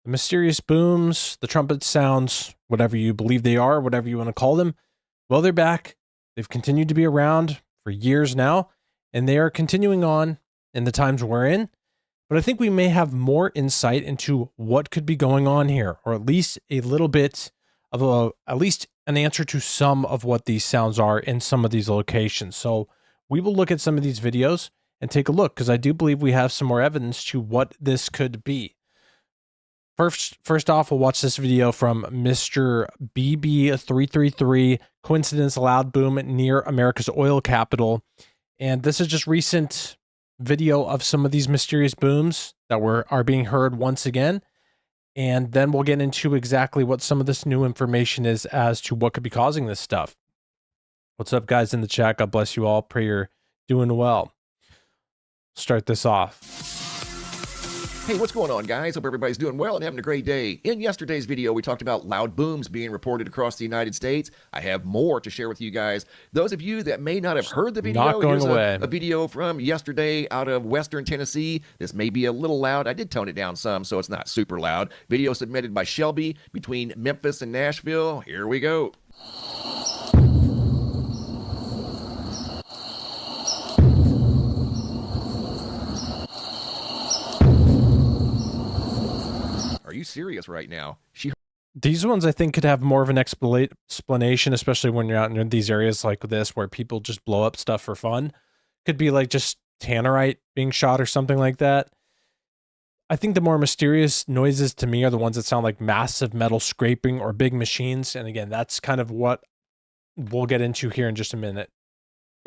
The mysterious booms, the trumpet sounds, whatever you believe they are, whatever you want to call them, well, they're back. They've continued to be around for years now, and they are continuing on in the times we're in. But I think we may have more insight into what could be going on here, or at least a little bit of at least an answer to some of what these sounds are in some of these locations. So we will look at some of these videos and take a look, because I do believe we have some more evidence to what this could be. First off, we'll watch this video from Mr. BB333, Coincidence Loud Boom Near America's Oil Capital. And this is just recent video of some of these mysterious booms that are being heard once again. And then we'll get into exactly what some of this new information is as to what could be causing this stuff. What's up, guys, in the chat? God bless you all. Pray you're doing well. Start this off. Hey, what's going on, guys? Hope everybody's doing well and having a great day. In yesterday's video, we talked about loud booms being reported across the United States. I have more to share with you guys. Those of you that may not have heard the video, here's a video from yesterday out of Western Tennessee. This may be a little loud. I did tone it down some, so it's not super loud. Video submitted by Shelby between Memphis and Nashville. Here we go. Are you serious right now? These ones, I think, could have more of an explanation, especially when you're out in these areas like this where people just blow up stuff for fun. Could be like just tannerite being shot or something like that. I think the more mysterious noises to me are the ones that sound like massive metal scraping or big machines. And again, that's kind of what we'll get into here in just a minute.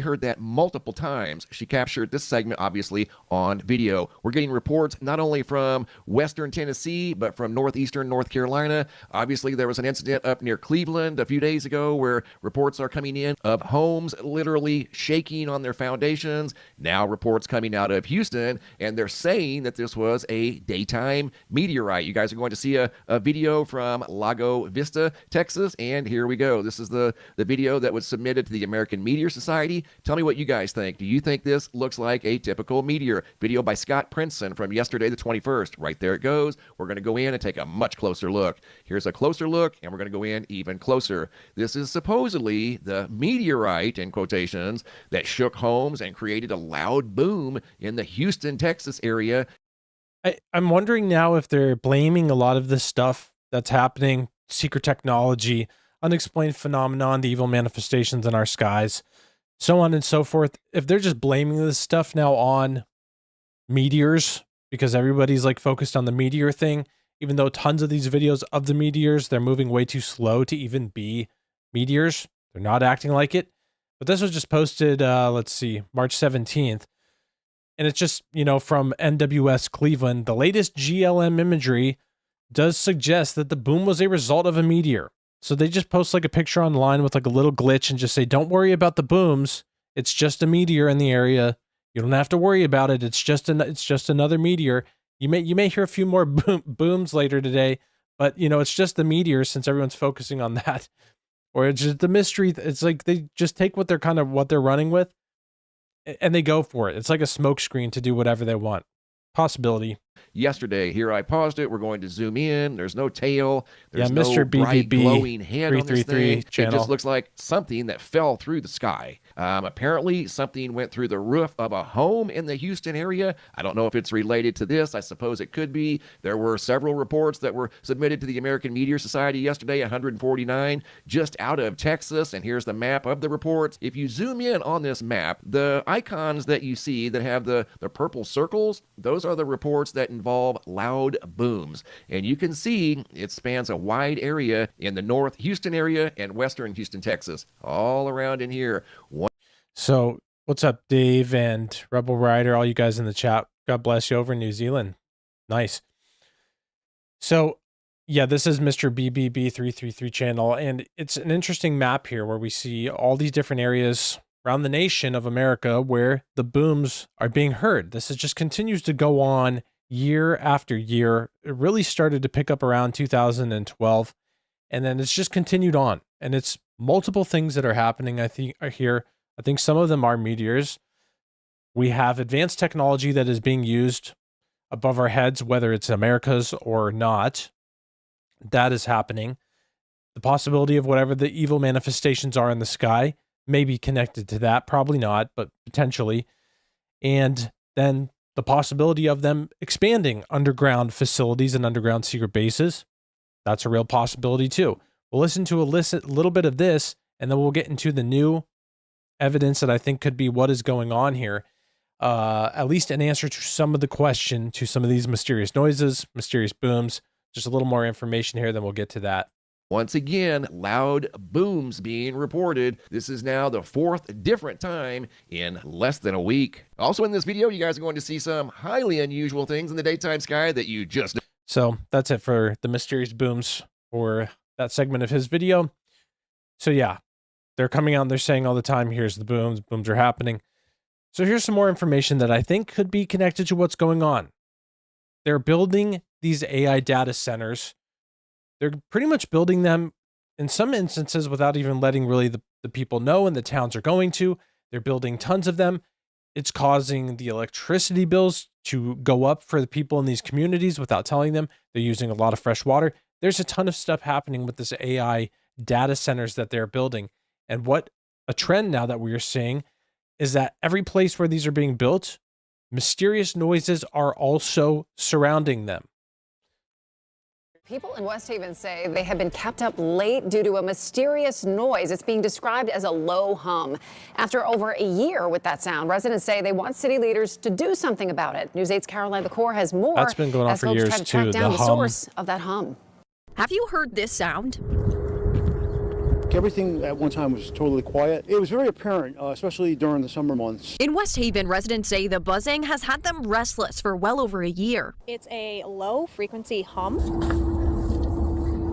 Heard that multiple times. She captured this segment, obviously, on video. We're getting reports not only from Western Tennessee, but from northeastern North Carolina. Obviously, there was an incident up near Cleveland a few days ago where reports are coming in of homes literally shaking on their foundations. Now reports coming out of Houston, and they're saying that this was a daytime meteorite. You guys are going to see a video from Lago Vista, Texas, and here we go. This is the video that was submitted to the American Meteor Society. Tell me what you guys think. Do you think this looks like a typical meteor? Video by Scott Princeton from yesterday, the 21st. Right there it goes. We're going to go in and take a much closer look. Here's a closer look, and we're going to go in even closer. This is supposedly the meteorite, in quotations, that shook homes and created a loud boom in the Houston, Texas area. I'm wondering now if they're blaming a lot of this stuff that's happening, secret technology, unexplained phenomenon, the evil manifestations in our skies, so on and so forth. If they're just blaming this stuff now on meteors because everybody's like focused on the meteor thing, even though tons of these videos of the meteors, they're moving way too slow to even be meteors. They're not acting like it. But this was just posted, let's see, March 17th. And it's just, you know, from NWS Cleveland. The latest GLM imagery does suggest that the boom was a result of a meteor. So they just post like a picture online with like a little glitch and just say, don't worry about the booms. It's just a meteor in the area. You don't have to worry about it. It's just another meteor. You may hear a few more booms later today, but you know, it's just the meteor since everyone's focusing on that. Or it's just the mystery. It's like they just take what they're running with and they go for it. It's like a smoke screen to do whatever they want. Possibility. Yesterday, here I paused it. We're going to zoom in. There's no tail. There's Mr. no bright BBB glowing head on this thing. channel. It just looks like something that fell through the sky. Apparently, something went through the roof of a home in the Houston area. I don't know if it's related to this. I suppose it could be. There were several reports that were submitted to the American Meteor Society yesterday, 149, just out of Texas. And here's the map of the reports. If you zoom in on this map, the icons that you see that have the purple circles, those are the reports that involve loud booms. And you can see it spans a wide area in the North Houston area and Western Houston, Texas, all around in here. So what's up, Dave and Rebel Rider, all you guys in the chat? God bless you over in New Zealand. Nice. So yeah, this is Mr. BBB333 channel, and it's an interesting map here where we see all these different areas around the nation of America where the booms are being heard. This is just continues to go on year after year. It really started to pick up around 2012, and then it's just continued on. And it's multiple things that are happening, I think, are here. I think some of them are meteors. We have advanced technology that is being used above our heads, whether it's America's or not. That is happening. The possibility of whatever the evil manifestations are in the sky may be connected to that. Probably not, but potentially. And then the possibility of them expanding underground facilities and underground secret bases. That's a real possibility too. We'll listen to a little bit of this, and then we'll get into the new evidence that I think could be what is going on here. At least an answer to some of the question to some of these mysterious noises, mysterious booms. Just a little more information here, then we'll get to that. Once again, loud booms being reported. This is now the fourth different time in less than a week. Also in this video, you guys are going to see some highly unusual things in the daytime sky that you just... So that's it for the mysterious booms for that segment of his video. So yeah, they're coming out and they're saying all the time, here's the booms, booms are happening. So here's some more information that I think could be connected to what's going on. They're building these AI data centers. They're pretty much building them in some instances without even letting really the people know, and the towns are going to. They're building tons of them. It's causing the electricity bills to go up for the people in these communities without telling them. They're using a lot of fresh water. There's a ton of stuff happening with this AI data centers that they're building. And what a trend now that we are seeing is that every place where these are being built, mysterious noises are also surrounding them. People in West Haven say they have been kept up late due to a mysterious noise. It's being described as a low hum. After over a year with that sound, residents say they want city leaders to do something about it. News 8's Caroline LaCour has more. That's been going on for years try to track too. down the source of that hum. Have you heard this sound? Everything at one time was totally quiet. It was very apparent, especially during the summer months. In West Haven, residents say the buzzing has had them restless for well over a year. It's a low frequency hum,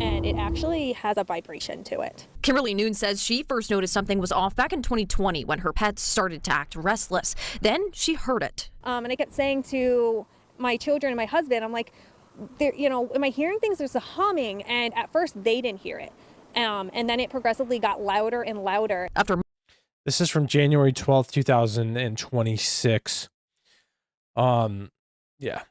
and it actually has a vibration to it. Kimberly Noon says she first noticed something was off back in 2020 when her pets started to act restless. Then she heard it. And I kept saying to my children and my husband, I'm like, am I hearing things? There's a humming. And at first they didn't hear it. And then it progressively got louder and louder. This is from January 12th, 2026. Yeah.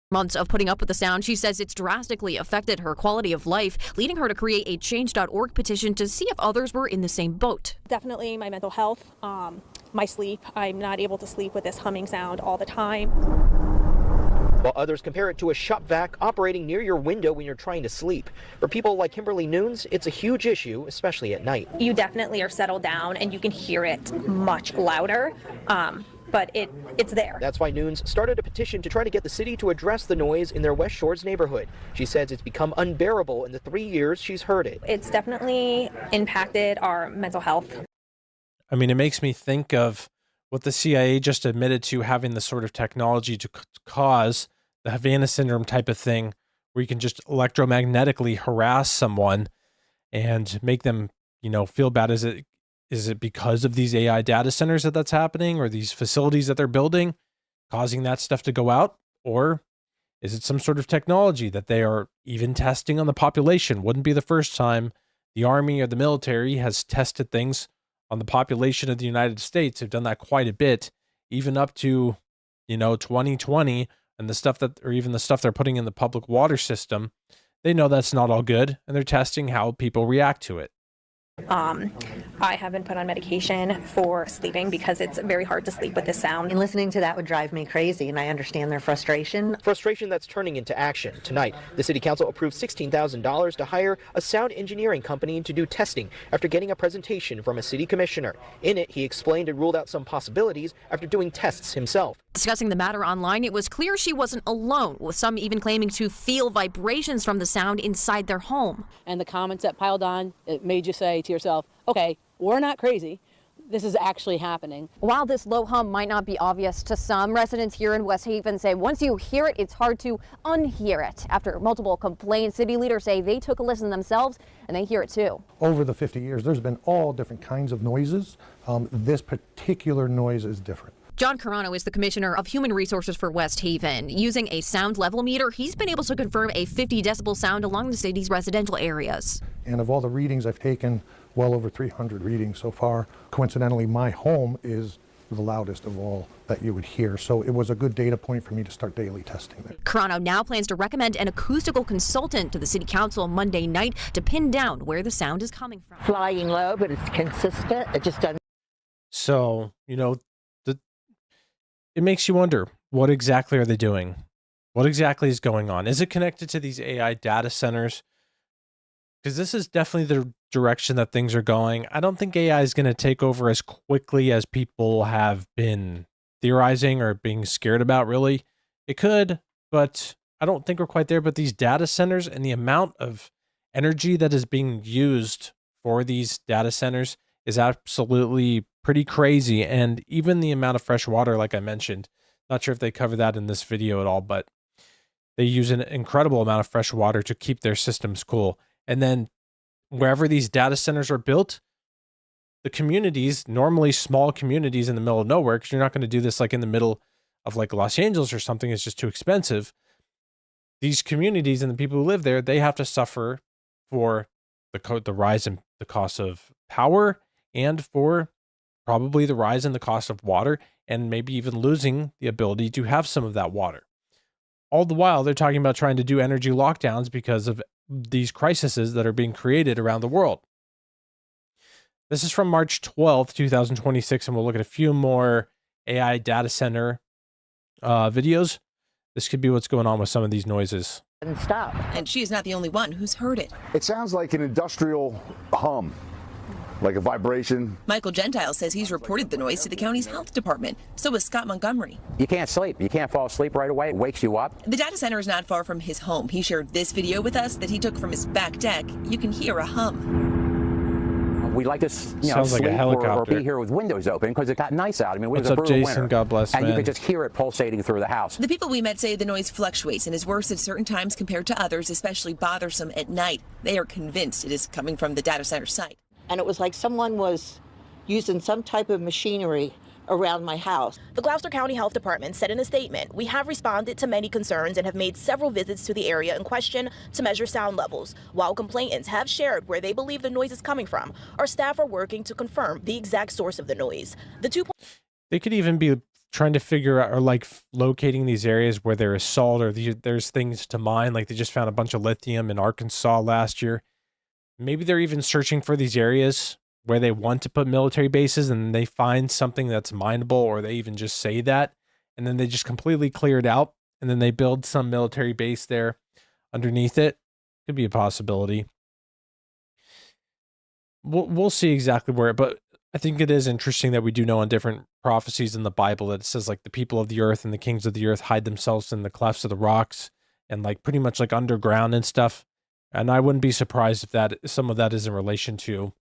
Months of putting up with the sound, she says it's drastically affected her quality of life, leading her to create a change.org petition to see if others were in the same boat. Definitely my mental health, my sleep. I'm not able to sleep with this humming sound all the time. While others compare it to a shop vac operating near your window when you're trying to sleep. For people like Kimberly Noons, it's a huge issue, especially at night. You definitely are settled down and you can hear it much louder, but it's there. That's why Noons started a petition to try to get the city to address the noise in their West Shores neighborhood. She says it's become unbearable in the 3 years she's heard it. It's definitely impacted our mental health. I mean, it makes me think of what the CIA just admitted to, having the sort of technology to cause the Havana syndrome type of thing, where you can just electromagnetically harass someone and make them, feel bad. Is it because of these AI data centers that's happening, or these facilities that they're building, causing that stuff to go out? Or is it some sort of technology that they are even testing on the population? Wouldn't be the first time the Army or the military has tested things on the population of the United States. Have done that quite a bit, even up to, 2020, and the stuff they're putting in the public water system. They know that's not all good, and they're testing how people react to it. I have been put on medication for sleeping because it's very hard to sleep with this sound. And listening to that would drive me crazy, and I understand their frustration. Frustration that's turning into action. Tonight, the city council approved $16,000 to hire a sound engineering company to do testing after getting a presentation from a city commissioner. In it, he explained and ruled out some possibilities after doing tests himself. Discussing the matter online, it was clear she wasn't alone, with some even claiming to feel vibrations from the sound inside their home. And the comments that piled on, it made you say to yourself, okay, we're not crazy. This is actually happening. While this low hum might not be obvious to some, residents here in West Haven say once you hear it, it's hard to unhear it. After multiple complaints, city leaders say they took a listen themselves and they hear it too. Over the 50 years, there's been all different kinds of noises. This particular noise is different. John Carano is the Commissioner of Human Resources for West Haven. Using a sound level meter, he's been able to confirm a 50 decibel sound along the city's residential areas. And of all the readings I've taken, well over 300 readings so far. Coincidentally, my home is the loudest of all that you would hear. So it was a good data point for me to start daily testing there. Carano now plans to recommend an acoustical consultant to the city council Monday night to pin down where the sound is coming from. Flying low, but it's consistent. It just doesn't. So, it makes you wonder, what exactly are they doing? What exactly is going on? Is it connected to these AI data centers? Because this is definitely the direction that things are going. I don't think AI is going to take over as quickly as people have been theorizing or being scared about, really. It could, but I don't think we're quite there. But these data centers and the amount of energy that is being used for these data centers is absolutely pretty crazy. And even the amount of fresh water, like I mentioned, not sure if they cover that in this video at all, but they use an incredible amount of fresh water to keep their systems cool. And then wherever these data centers are built, the communities, normally small communities in the middle of nowhere, because you're not going to do this like in the middle of like Los Angeles or something, it's just too expensive. These communities and the people who live there, they have to suffer for the rise in the cost of power and for probably the rise in the cost of water, and maybe even losing the ability to have some of that water. All the while, they're talking about trying to do energy lockdowns because of these crises that are being created around the world. This is from March 12th, 2026, and we'll look at a few more AI data center videos. This could be what's going on with some of these noises. And stop. And she's not the only one who's heard it. It sounds like an industrial hum, like a vibration. Michael Gentile says he's reported the noise to the county's health department. So is Scott Montgomery. You can't sleep. You can't fall asleep right away. It wakes you up. The data center is not far from his home. He shared this video with us that he took from his back deck. You can hear a hum. We like to, Sounds sleep like a helicopter. or be here with windows open because it got nice out. I mean, it was What's a up, brutal Jason? winter. God bless, and man. you could just hear it pulsating through the house. The people we met say the noise fluctuates and is worse at certain times compared to others, especially bothersome at night. They are convinced it is coming from the data center site. And it was like someone was using some type of machinery around my house. The Gloucester County Health Department said in a statement, "We have responded to many concerns and have made several visits to the area in question to measure sound levels. While complainants have shared where they believe the noise is coming from, our staff are working to confirm the exact source of the noise." They could even be trying to figure out, or like locating these areas where there is salt or there's things to mine. Like they just found a bunch of lithium in Arkansas last year. Maybe they're even searching for these areas where they want to put military bases, and they find something that's mineable, or they even just say that, and then they just completely clear it out, and then they build some military base there underneath it. Could be a possibility. We'll see exactly where, but I think it is interesting that we do know in different prophecies in the Bible that it says like the people of the earth and the kings of the earth hide themselves in the clefts of the rocks and like pretty much like underground and stuff. And I wouldn't be surprised if that some of that is in relation to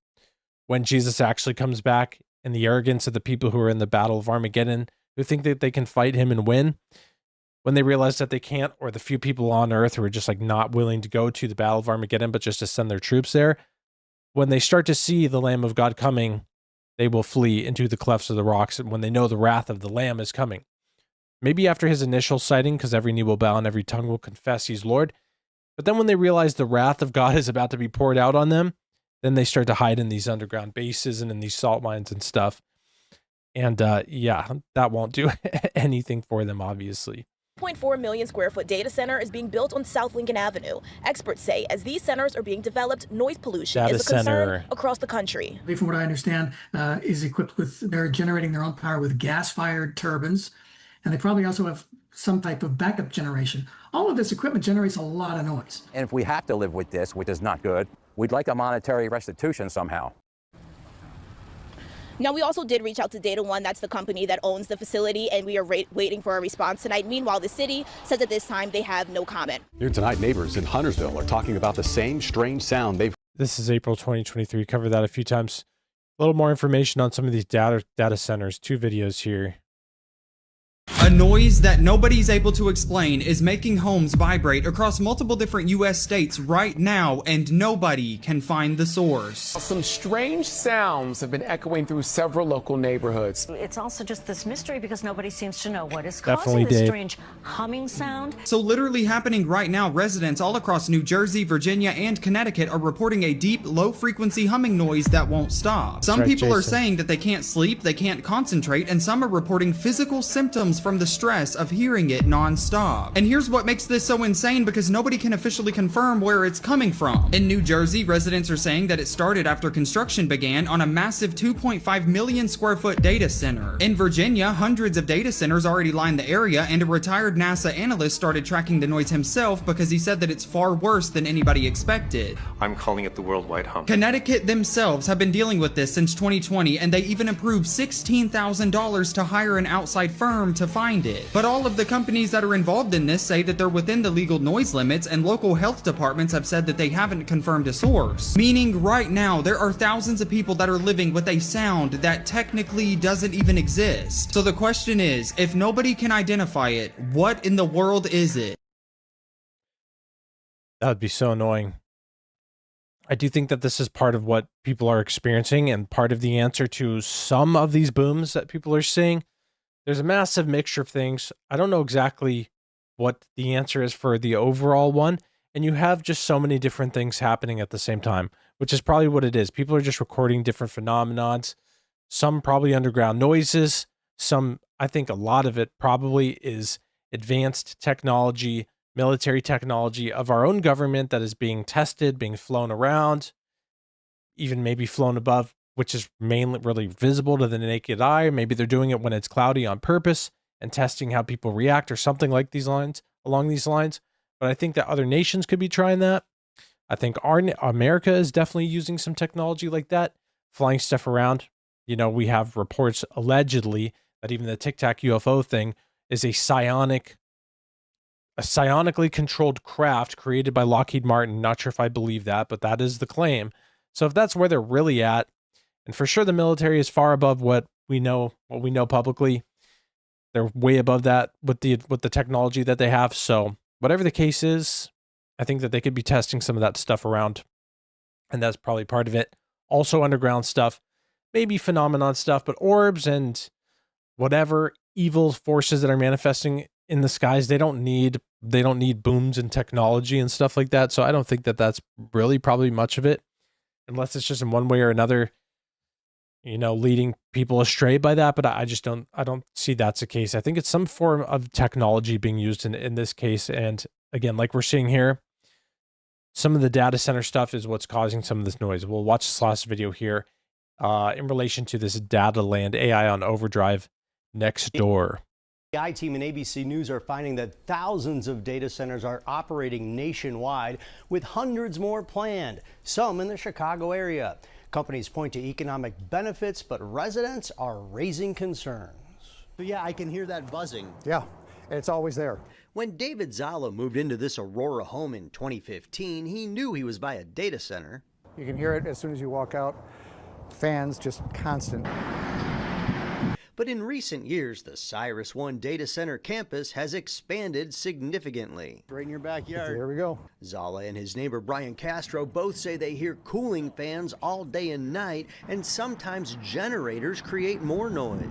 when Jesus actually comes back and the arrogance of the people who are in the battle of Armageddon, who think that they can fight him and win, when they realize that they can't, or the few people on earth who are just like not willing to go to the battle of Armageddon, but just to send their troops there, when they start to see the Lamb of God coming, they will flee into the clefts of the rocks when they know the wrath of the Lamb is coming. Maybe after his initial sighting, because every knee will bow and every tongue will confess he's Lord. But then when they realize the wrath of God is about to be poured out on them, then they start to hide in these underground bases and in these salt mines and stuff. And yeah, that won't do anything for them, obviously. 2.4 million square foot data center is being built on South Lincoln Avenue. Experts say as these centers are being developed, noise pollution is a concern across the country. From what I understand, is equipped with, they're generating their own power with gas-fired turbines, and they probably also have some type of backup generation. All of this equipment generates a lot of noise. And if we have to live with this, which is not good, we'd like a monetary restitution somehow. Now, we also did reach out to Data One, that's the company that owns the facility, and we are waiting for a response tonight. Meanwhile, the city says at this time they have no comment. New tonight, neighbors in Huntersville are talking about the same strange sound they've. This is April 2023. Covered that a few times. A little more information on some of these data centers. 2 videos here. A noise that nobody's able to explain is making homes vibrate across multiple different U.S. states right now, and nobody can find the source. Some strange sounds have been echoing through several local neighborhoods. It's also just this mystery because nobody seems to know what is Definitely, causing this Dave. strange humming sound. So literally happening right now, residents all across New Jersey, Virginia, and Connecticut are reporting a deep, low-frequency humming noise that won't stop. Some right, people are Jason. saying that they can't sleep, they can't concentrate, and some are reporting physical symptoms from the stress of hearing it non-stop. And here's what makes this so insane, because nobody can officially confirm where it's coming from. In New Jersey, residents are saying that it started after construction began on a massive 2.5 million square foot data center. In Virginia, hundreds of data centers already line the area, and a retired NASA analyst started tracking the noise himself because he said that it's far worse than anybody expected. I'm calling it the worldwide hum. Connecticut themselves have been dealing with this since 2020, and they even approved $16,000 to hire an outside firm to find it. But all of the companies that are involved in this say that they're within the legal noise limits, and local health departments have said that they haven't confirmed a source. Meaning right now, there are thousands of people that are living with a sound that technically doesn't even exist. So the question is, if nobody can identify it, what in the world is it? That would be so annoying. I do think that this is part of what people are experiencing and part of the answer to some of these booms that people are seeing. There's a massive mixture of things. I don't know exactly what the answer is for the overall one. And you have just so many different things happening at the same time, which is probably what it is. People are just recording different phenomenons, some probably underground noises. Some, I think a lot of it probably is advanced technology, military technology of our own government that is being tested, being flown around, even maybe flown above, which is mainly really visible to the naked eye. Maybe they're doing it when it's cloudy on purpose and testing how people react or something like these lines, along these lines. But I think that other nations could be trying that. I think America is definitely using some technology like that, flying stuff around. You know, we have reports allegedly that even the Tic Tac UFO thing is a psionically controlled craft created by Lockheed Martin. Not sure if I believe that, but that is the claim. So if that's where they're really at, and for sure the military is far above what we know publicly. They're way above that with the technology that they have. So whatever the case is, I think that they could be testing some of that stuff around. And that's probably part of it. Also underground stuff, maybe phenomenon stuff, but orbs and whatever evil forces that are manifesting in the skies, they don't need booms and technology and stuff like that. So I don't think that that's really probably much of it, unless it's just in one way or another, you know, leading people astray by that. But I don't see that's the case. I think it's some form of technology being used in this case. And again, like we're seeing here, some of the data center stuff is what's causing some of this noise. We'll watch this last video here in relation to this data land AI on overdrive next door. The I-Team and ABC News are finding that thousands of data centers are operating nationwide, with hundreds more planned, some in the Chicago area. Companies point to economic benefits, but residents are raising concerns. Yeah, I can hear that buzzing. Yeah, it's always there. When David Zala moved into this Aurora home in 2015, he knew he was by a data center. You can hear it as soon as you walk out. Fans just constant. But in recent years, the Cyrus One data center campus has expanded significantly. Right in your backyard. There we go. Zala and his neighbor Brian Castro both say they hear cooling fans all day and night, and sometimes generators create more noise.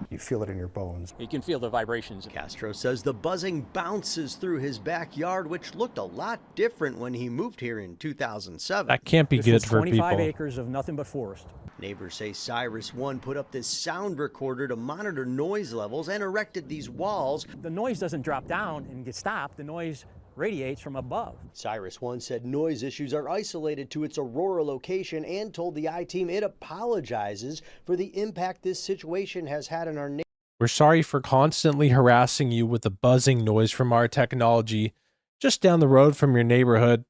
You feel it in your bones. You can feel the vibrations. Castro says the buzzing bounces through his backyard, which looked a lot different when he moved here in 2007. That can't be good for people. 25 acres of nothing but forest. Neighbors say Cyrus One put up this sound recorder to monitor noise levels and erected these walls. The noise doesn't drop down and get stopped. The noise radiates from above. Cyrus One said noise issues are isolated to its Aurora location and told the I-Team it apologizes for the impact this situation has had on our neighborhood. We're sorry for constantly harassing you with the buzzing noise from our technology just down the road from your neighborhood.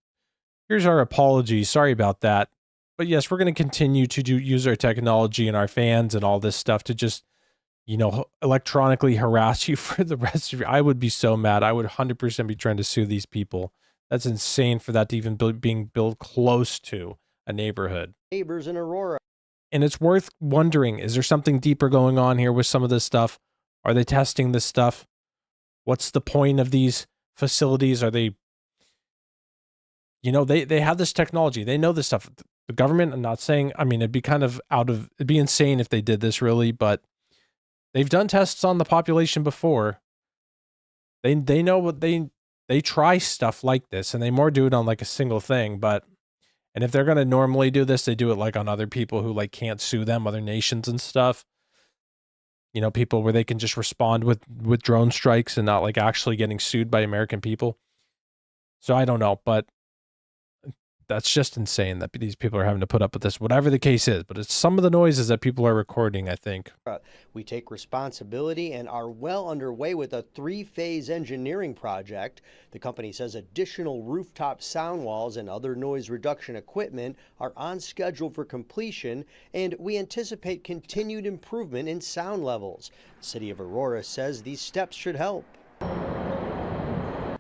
Here's our apology. Sorry about that. But yes, we're going to continue to use our technology and our fans and all this stuff to just, you know, electronically harass you for the rest of your... I would be so mad. I would 100% be trying to sue these people. That's insane for that to even being built close to a neighborhood. Neighbors in Aurora. And it's worth wondering, is there something deeper going on here with some of this stuff? Are they testing this stuff? What's the point of these facilities? Are they, they have this technology. They know this stuff. The government, I'm not saying, I mean, it'd be insane if they did this really, but they've done tests on the population before. They know what they try stuff like this, and they more do it on like a single thing, and if they're going to normally do this, they do it like on other people who like can't sue them, other nations and stuff. People where they can just respond with drone strikes and not like actually getting sued by American people. So I don't know, but that's just insane that these people are having to put up with this, whatever the case is. But it's some of the noises that people are recording, I think. We take responsibility and are well underway with a 3-phase engineering project. The company says additional rooftop sound walls and other noise reduction equipment are on schedule for completion, and we anticipate continued improvement in sound levels. The city of Aurora says these steps should help.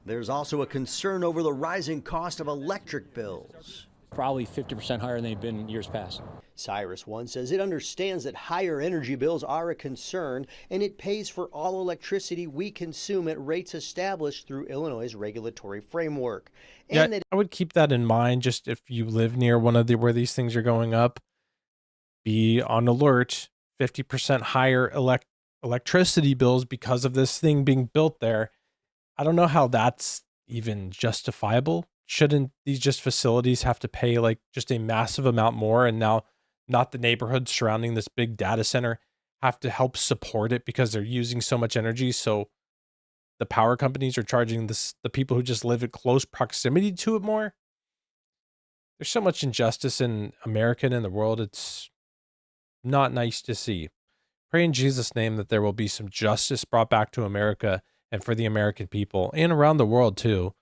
There's also a concern over the rising cost of electric bills. Probably 50% higher than they've been in years past. Cyrus One says it understands that higher energy bills are a concern, and it pays for all electricity we consume at rates established through Illinois' regulatory framework. And I would keep that in mind. Just if you live near where these things are going up, be on alert. 50% higher electricity bills because of this thing being built there. I don't know how that's even justifiable. Shouldn't these just facilities have to pay like just a massive amount more, and now not the neighborhoods surrounding this big data center have to help support it because they're using so much energy? So the power companies are charging the people who just live in close proximity to it more. There's so much injustice in America and in the world. It's not nice to see. Pray in Jesus' name that there will be some justice brought back to America and for the American people and around the world too.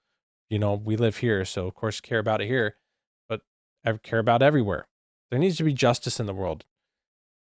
We live here, so of course care about it here, but I care about everywhere. There needs to be justice in the world.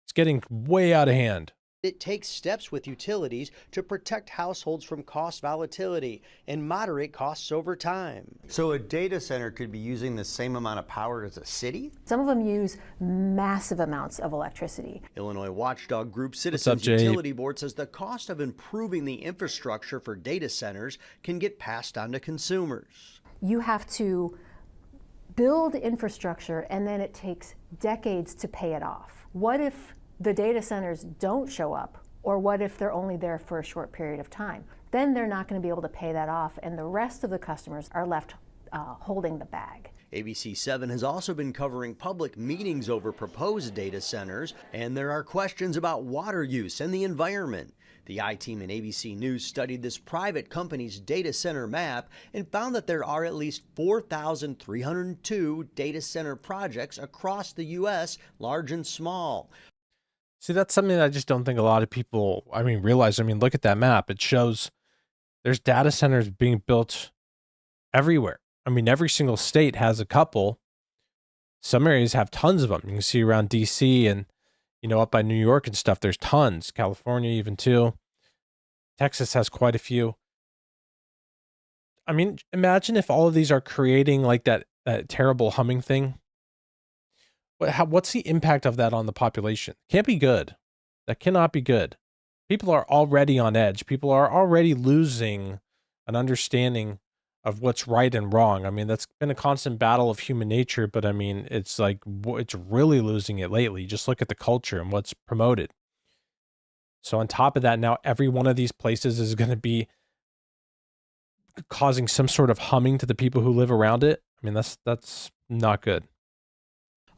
It's getting way out of hand. it takes steps with utilities to protect households from cost volatility and moderate costs over time. So a data center could be using the same amount of power as a city? Some of them use massive amounts of electricity. Illinois watchdog group Citizens Utility Board says the cost of improving the infrastructure for data centers can get passed on to consumers. You have to build infrastructure and then it takes decades to pay it off. What if the data centers don't show up, or what if they're only there for a short period of time? Then they're not going to be able to pay that off, and the rest of the customers are left holding the bag. ABC 7 has also been covering public meetings over proposed data centers, and there are questions about water use and the environment. The I-Team and ABC News studied this private company's data center map and found that there are at least 4,302 data center projects across the U.S., large and small. See, that's something that I just don't think a lot of people, realize. Look at that map. It shows there's data centers being built everywhere. Every single state has a couple. Some areas have tons of them. You can see around DC and, up by New York and stuff, there's tons. California even too. Texas has quite a few. Imagine if all of these are creating like that terrible humming thing. What's the impact of that on the population? Can't be good. That cannot be good. People are already on edge. People are already losing an understanding of what's right and wrong. That's been a constant battle of human nature, but it's like, it's really losing it lately. Just look at the culture and what's promoted. So on top of that, now every one of these places is going to be causing some sort of humming to the people who live around it. That's not good.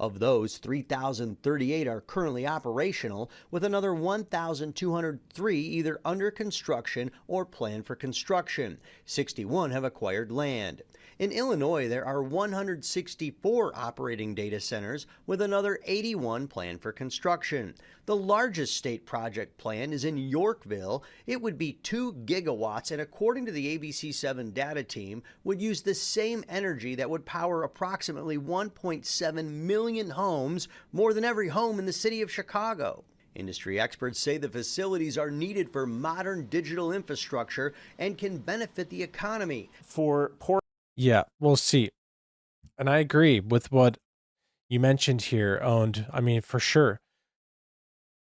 Of those, 3,038 are currently operational, with another 1,203 either under construction or planned for construction. 61 have acquired land. In Illinois, there are 164 operating data centers, with another 81 planned for construction. The largest state project plan is in Yorkville. It would be 2 gigawatts, and according to the ABC7 data team, would use the same energy that would power approximately 1.7 million homes, more than every home in the city of Chicago. Industry experts say the facilities are needed for modern digital infrastructure and can benefit the economy. Yeah, we'll see. And I agree with what you mentioned here, Owned. For sure.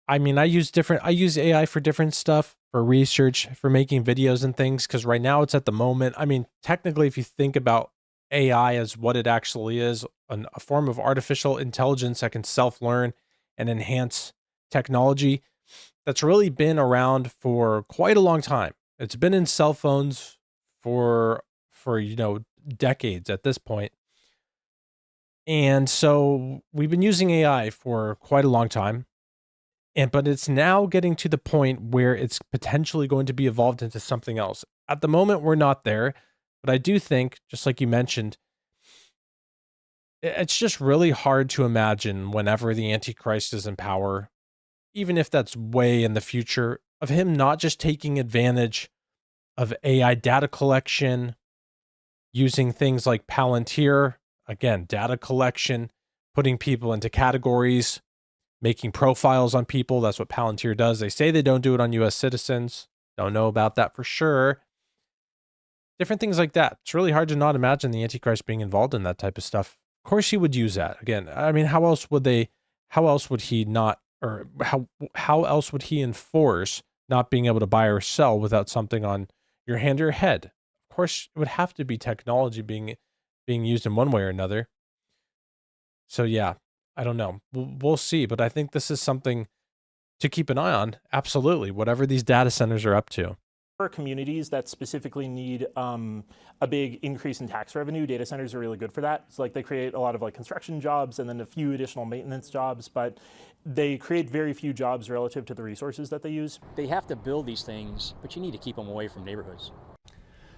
I use AI for different stuff. for research, for making videos and things. Because right now it's at the moment. I mean, technically, if you think about AI as what it actually is, a form of artificial intelligence that can self-learn and enhance technology, that's really been around for quite a long time. It's been in cell phones for decades at this point. And so we've been using AI for quite a long time. But it's now getting to the point where it's potentially going to be evolved into something else. At the moment, we're not there, but I do think, just like you mentioned, it's just really hard to imagine whenever the Antichrist is in power, even if that's way in the future, of him not just taking advantage of AI data collection, using things like Palantir, again, data collection, putting people into categories, making profiles on people. That's what Palantir does. They say they don't do it on US citizens. Don't know about that for sure. Different things like that. It's really hard to not imagine the Antichrist being involved in that type of stuff. Of course he would use that. Again, I mean, how else would he not, or how else would he enforce not being able to buy or sell without something on your hand or your head? Of course, it would have to be technology being used in one way or another. So yeah, I don't know. We'll see, but I think this is something to keep an eye on. Absolutely, whatever these data centers are up to. For communities that specifically need a big increase in tax revenue, data centers are really good for that. So like they create a lot of like construction jobs and then a few additional maintenance jobs, but they create very few jobs relative to the resources that they use. They have to build these things, but you need to keep them away from neighborhoods.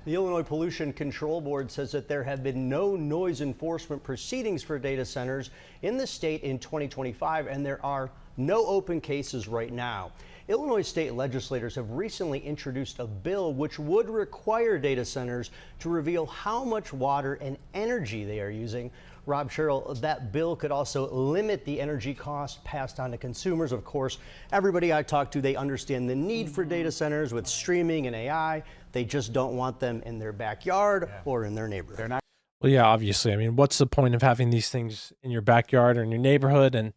The Illinois Pollution Control Board says that there have been no noise enforcement proceedings for data centers in the state in 2025, and there are no open cases right now. Illinois state legislators have recently introduced a bill which would require data centers to reveal how much water and energy they are using. Rob Sherrill, that bill could also limit the energy costs passed on to consumers. Of course, everybody I talk to, they understand the need for data centers with streaming and AI. They just don't want them in their backyard or in their neighborhood. Well, yeah, obviously. I mean, what's the point of having these things in your backyard or in your neighborhood? And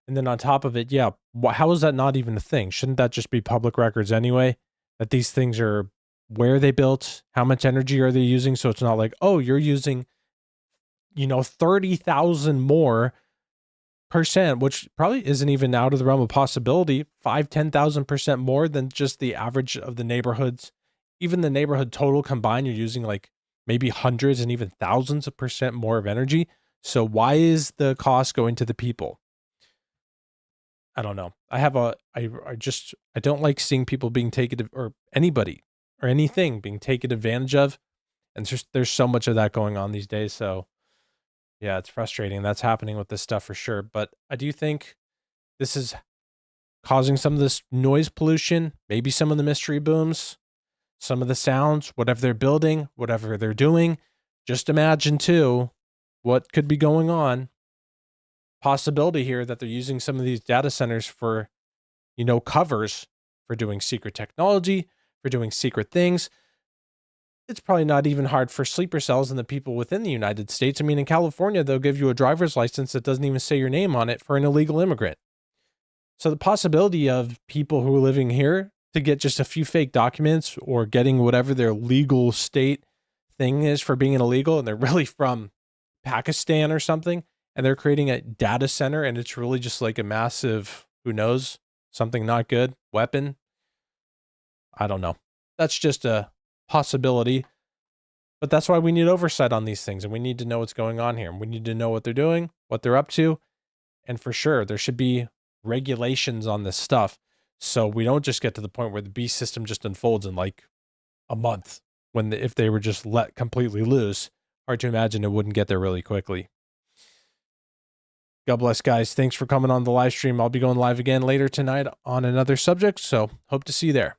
then on top of it, yeah, how is that not even a thing? Shouldn't that just be public records anyway? That these things are, where are they built? How much energy are they using? So it's not like, oh, you're using 30,000 more %, which probably isn't even out of the realm of possibility. 10,000% more than just the average of the neighborhoods. Even the neighborhood total combined, you're using like maybe hundreds and even thousands of % more of energy. So why is the cost going to the people? I don't know. I don't like seeing people being taken, or anybody or anything being taken advantage of. And there's so much of that going on these days. So yeah, it's frustrating. That's happening with this stuff for sure. But I do think this is causing some of this noise pollution, maybe some of the mystery booms, some of the sounds, whatever they're building, whatever they're doing. Just imagine too, what could be going on. Possibility here that they're using some of these data centers for, covers for doing secret technology, for doing secret things. It's probably not even hard for sleeper cells and the people within the United States. I mean, in California, they'll give you a driver's license that doesn't even say your name on it for an illegal immigrant. So the possibility of people who are living here to get just a few fake documents or getting whatever their legal state thing is for being illegal, and they're really from Pakistan or something, and they're creating a data center, and it's really just like a massive, who knows, something not good, weapon. I don't know. That's just a possibility. But that's why we need oversight on these things, and we need to know what's going on here. We need to know what they're doing, what they're up to, and for sure, there should be regulations on this stuff, so we don't just get to the point where the beast system just unfolds in like a month, if they were just let completely loose. Hard to imagine it wouldn't get there really quickly. God bless, guys. Thanks for coming on the live stream. I'll be going live again later tonight on another subject, so hope to see you there.